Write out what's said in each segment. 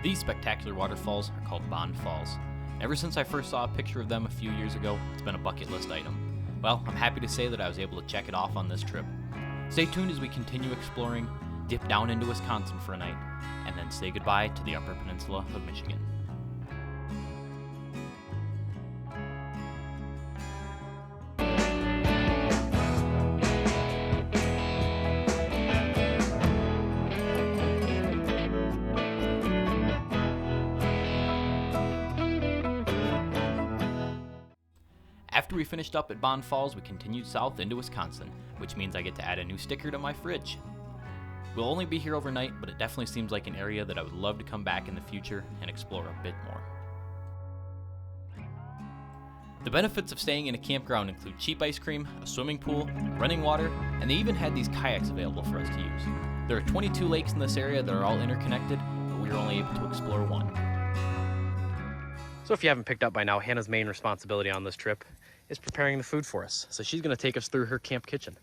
These spectacular waterfalls are called Bond Falls. Ever since I first saw a picture of them a few years ago, it's been a bucket list item. Well, I'm happy to say that I was able to check it off on this trip. Stay tuned as we continue exploring, dip down into Wisconsin for a night, and then say goodbye to the Upper Peninsula of Michigan. After we finished up at Bond Falls, we continued south into Wisconsin, which means I get to add a new sticker to my fridge. We'll only be here overnight, but it definitely seems like an area that I would love to come back in the future and explore a bit more. The benefits of staying in a campground include cheap ice cream, a swimming pool, running water, and they even had these kayaks available for us to use. There are 22 lakes in this area that are all interconnected, but we were only able to explore one. So if you haven't picked up by now, Hannah's main responsibility on this trip is preparing the food for us. So she's going to take us through her camp kitchen.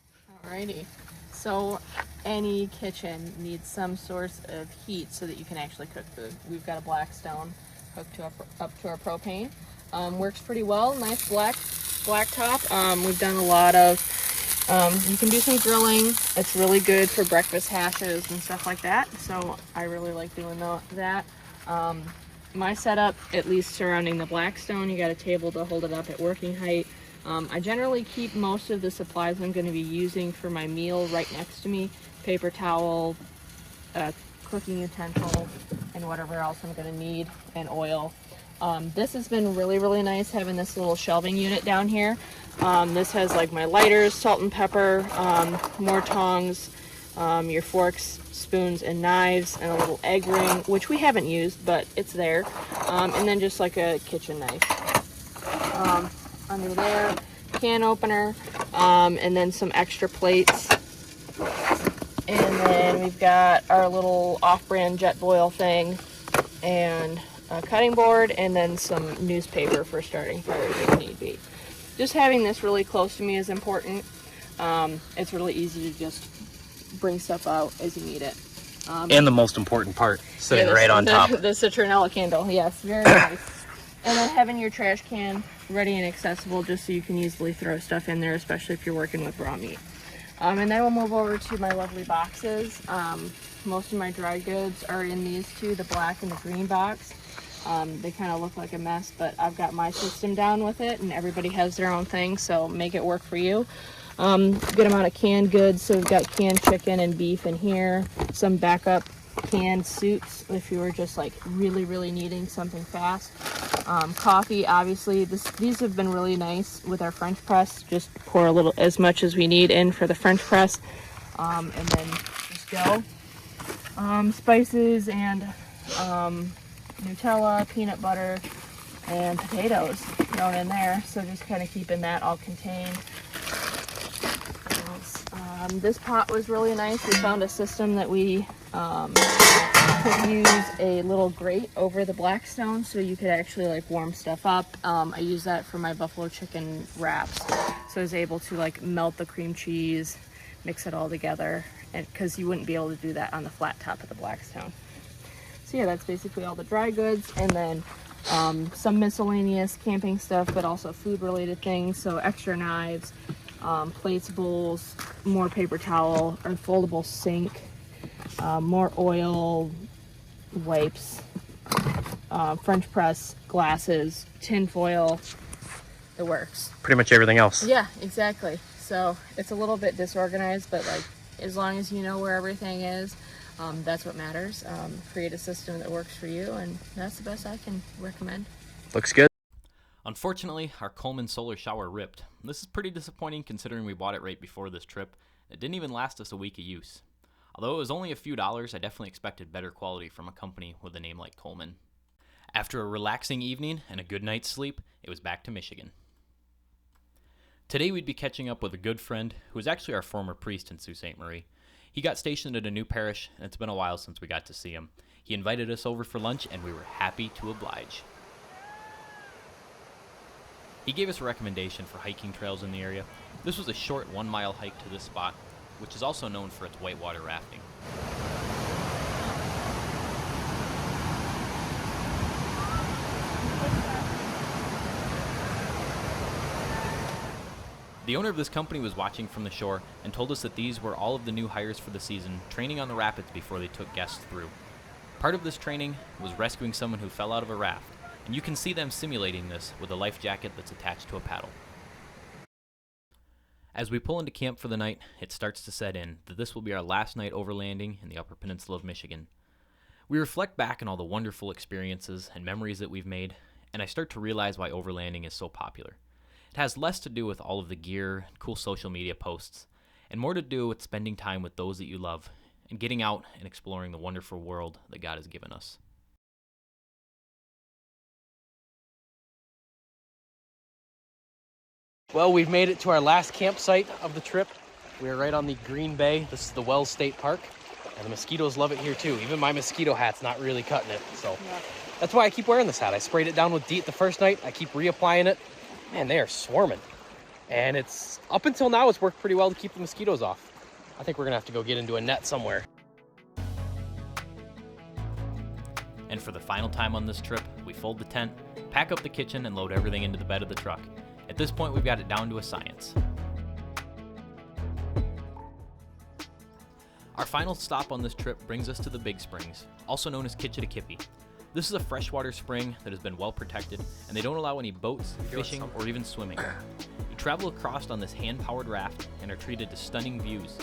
Alrighty. So any kitchen needs some source of heat so that you can actually cook food. We've got a black stone hooked up to our propane. Works pretty well. Nice black top. We've done a lot of, you can do some grilling. It's really good for breakfast hashes and stuff like that. So I really like doing that. My setup, at least surrounding the Blackstone, you got a table to hold it up at working height. I generally keep most of the supplies I'm going to be using for my meal right next to me. Paper towel, cooking utensil, and whatever else I'm going to need, and oil. This has been really, really nice having this little shelving unit down here. This has like my lighters, salt and pepper, more tongs, your forks, spoons, and knives, and a little egg ring, which we haven't used, but it's there. And then just like a kitchen knife. Under there, can opener, and then some extra plates. And then we've got our little off-brand Jetboil thing, and a cutting board, and then some newspaper for starting fires if need be. Just having this really close to me is important. It's really easy to just bring stuff out as you need it. And the most important part, sitting right on top. The citronella candle, yes, very nice. And then having your trash can ready and accessible just so you can easily throw stuff in there, especially if you're working with raw meat. And then we'll move over to my lovely boxes. Most of my dry goods are in these two, the black and the green box. They kind of look like a mess, but I've got my system down with it, and everybody has their own thing, so make it work for you. Good amount of canned goods, so we've got canned chicken and beef in here, some backup canned soups if you were just like really, really needing something fast. Coffee, obviously, these have been really nice with our French press. Just pour a little, as much as we need in for the French press, and then just go. Spices and Nutella, peanut butter, and potatoes thrown in there, so just kind of keeping that all contained. This pot was really nice. We found a system that we could use a little grate over the Blackstone, so you could actually like warm stuff up. I use that for my buffalo chicken wraps, so I was able to like melt the cream cheese, mix it all together, and because you wouldn't be able to do that on the flat top of the Blackstone. So yeah, that's basically all the dry goods, and then some miscellaneous camping stuff, but also food related things, so extra knives, plates, bowls, more paper towel, or foldable sink, more oil, wipes, French press, glasses, tin foil, the works. Pretty much everything else. Yeah, exactly. So it's a little bit disorganized, but like as long as you know where everything is, that's what matters. Create a system that works for you, and that's the best I can recommend. Looks good. Unfortunately, our Coleman solar shower ripped. This is pretty disappointing considering we bought it right before this trip. It didn't even last us a week of use. Although it was only a few dollars, I definitely expected better quality from a company with a name like Coleman. After a relaxing evening and a good night's sleep, it was back to Michigan. Today we'd be catching up with a good friend who was actually our former priest in Sault Ste. Marie. He got stationed at a new parish, and it's been a while since we got to see him. He invited us over for lunch, and we were happy to oblige. He gave us a recommendation for hiking trails in the area. This was a short 1-mile hike to this spot, which is also known for its whitewater rafting. The owner of this company was watching from the shore and told us that these were all of the new hires for the season, training on the rapids before they took guests through. Part of this training was rescuing someone who fell out of a raft, and you can see them simulating this with a life jacket that's attached to a paddle. As we pull into camp for the night, it starts to set in that this will be our last night overlanding in the Upper Peninsula of Michigan. We reflect back on all the wonderful experiences and memories that we've made, and I start to realize why overlanding is so popular. It has less to do with all of the gear and cool social media posts, and more to do with spending time with those that you love and getting out and exploring the wonderful world that God has given us. Well, we've made it to our last campsite of the trip. We are right on the Green Bay. This is the Wells State Park, and the mosquitoes love it here too. Even my mosquito hat's not really cutting it, so that's why I keep wearing this hat. I sprayed it down with DEET the first night. I keep reapplying it. Man, they are swarming. And it's, up until now, it's worked pretty well to keep the mosquitoes off. I think we're gonna have to go get into a net somewhere. And for the final time on this trip, we fold the tent, pack up the kitchen, and load everything into the bed of the truck. At this point, we've got it down to a science. Our final stop on this trip brings us to the Big Springs, also known as Keweenaw. This is a freshwater spring that has been well protected, and they don't allow any boats, fishing, or even swimming. You travel across on this hand-powered raft and are treated to stunning views.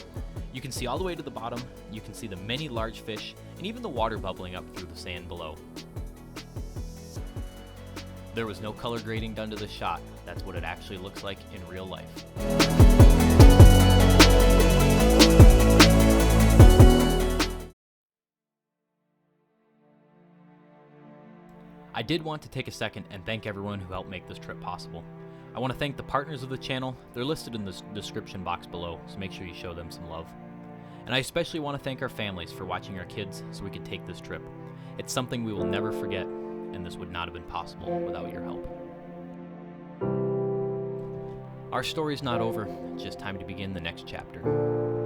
You can see all the way to the bottom, you can see the many large fish, and even the water bubbling up through the sand below. There was no color grading done to this shot. That's what it actually looks like in real life. I did want to take a second and thank everyone who helped make this trip possible. I want to thank the partners of the channel. They're listed in the description box below, so make sure you show them some love. And I especially want to thank our families for watching our kids so we could take this trip. It's something we will never forget, and this would not have been possible without your help. Our story's not over, it's just time to begin the next chapter.